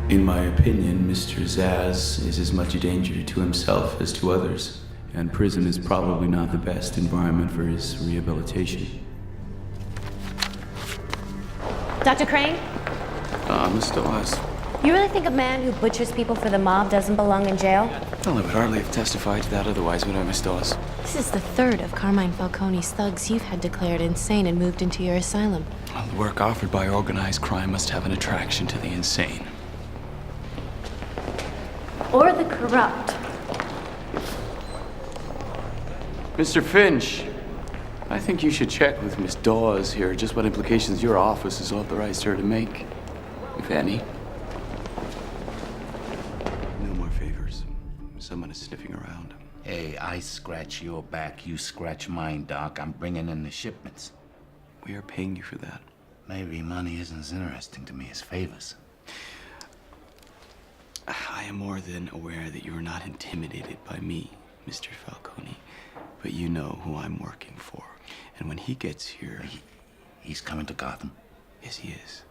In my opinion, Mr. Zaz is as much a danger to himself as to others, and prison is probably not the best environment for his rehabilitation. Dr. Crane? Miss Dawes. You really think a man who butchers people for the mob doesn't belong in jail? Well, I would hardly have testified to that otherwise, would I, Miss Dawes? This is the third of Carmine Falcone's thugs you've had declared insane and moved into your asylum. Well, the work offered by organized crime must have an attraction to the insane. Or the corrupt. Mr. Finch, I think you should check with Miss Dawes here just what implications your office has authorized her to make, if any. No more favors. Someone is sniffing around. Hey, I scratch your back, you scratch mine, Doc. I'm bringing in the shipments. We are paying you for that. Maybe money isn't as interesting to me as favors. I am more than aware that you are not intimidated by me, Mr. Falcone. But you know who I'm working for. And when he gets here... He's coming to Gotham? Yes, he is.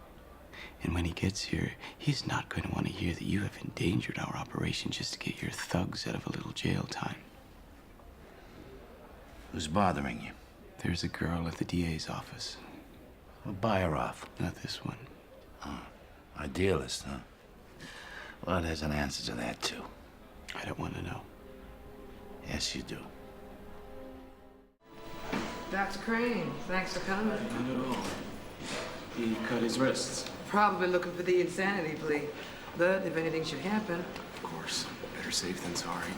And when he gets here, he's not going to want to hear that you have endangered our operation just to get your thugs out of a little jail time. Who's bothering you? There's a girl at the DA's office. We'll buy her off. Not this one. Oh, idealist, huh? Well, there's an answer to that, too. I don't want to know. Yes, you do. Dr. Crane, thanks for coming. Not at all. He cut his wrists. Probably looking for the insanity plea. But if anything should happen... Of course. Better safe than sorry.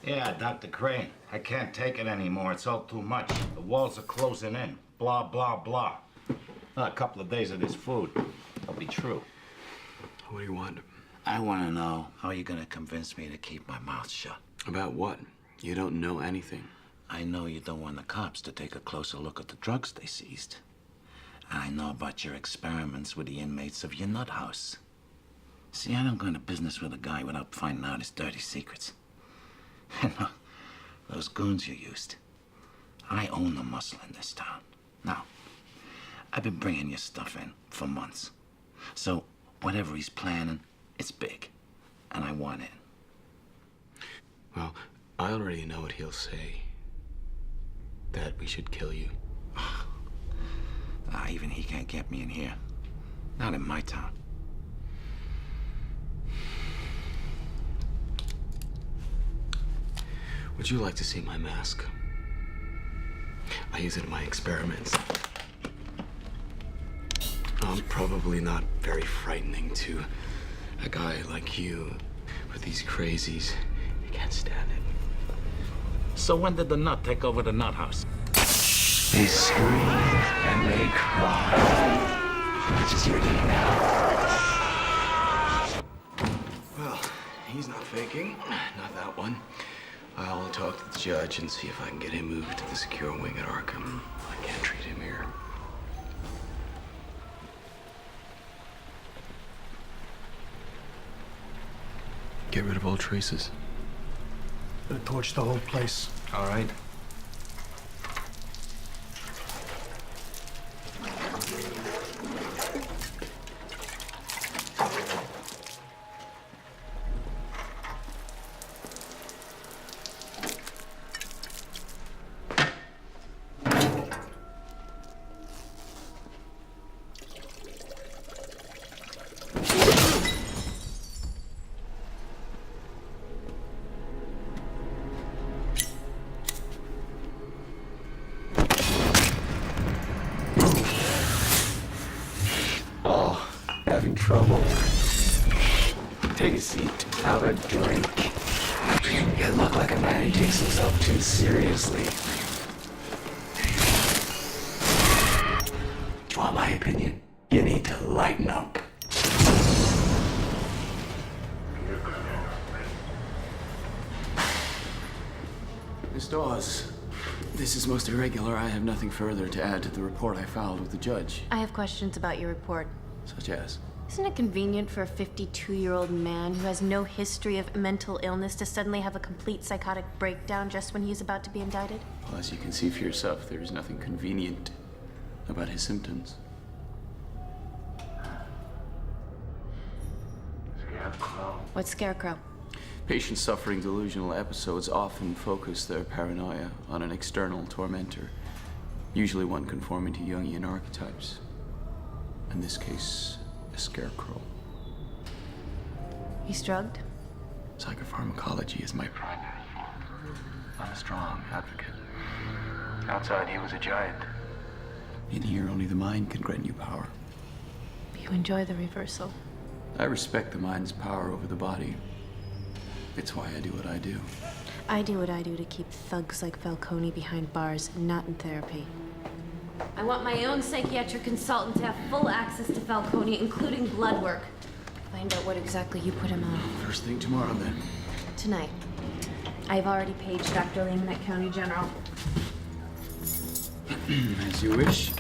Yeah, Dr. Crane. I can't take it anymore. It's all too much. The walls are closing in. Blah, blah, blah. A couple of days of this food. That'll be true. What do you want? I want to know how you're going to convince me to keep my mouth shut. About what? You don't know anything. I know you don't want the cops to take a closer look at the drugs they seized. And I know about your experiments with the inmates of your nut house. See, I don't go into business with a guy without finding out his dirty secrets. You know, those goons you used. I own the muscle in this town. Now, I've been bringing your stuff in for months. So, whatever he's planning, it's big. And I want in. Well, I already know what he'll say. That we should kill you. Even he can't get me in here. Not in my town. Would you like to see my mask? I use it in my experiments. Probably not very frightening to a guy like you, but these crazies, they can't stand it. So when did the nut take over the nut house? They scream and they cry. Which is your day now? Well, he's not faking. Not that one. I'll talk to the judge and see if I can get him moved to the secure wing at Arkham. I can't treat him here. Get rid of all traces. Gonna torch the whole place. All right. Having trouble. Take a seat. Have a drink. You look like a man who takes himself too seriously. Do you want my opinion? You need to lighten up. Miss Dawes, this is most irregular. I have nothing further to add to the report I filed with the judge. I have questions about your report. Such as? Isn't it convenient for a 52-year-old man who has no history of mental illness to suddenly have a complete psychotic breakdown just when he is about to be indicted? Well, as you can see for yourself, there is nothing convenient about his symptoms. What's Scarecrow? Patients suffering delusional episodes often focus their paranoia on an external tormentor, usually one conforming to Jungian archetypes. In this case, a scarecrow. He's drugged? Psychopharmacology is my primary form. I'm a strong advocate. Outside, he was a giant. In here, only the mind can grant you power. You enjoy the reversal. I respect the mind's power over the body. It's why I do what I do. I do what I do to keep thugs like Falcone behind bars, not in therapy. I want my own psychiatric consultant to have full access to Falcone, including blood work. Find out what exactly you put him on. First thing tomorrow, then. Tonight. I've already paged Dr. Lehman at County General. As you wish.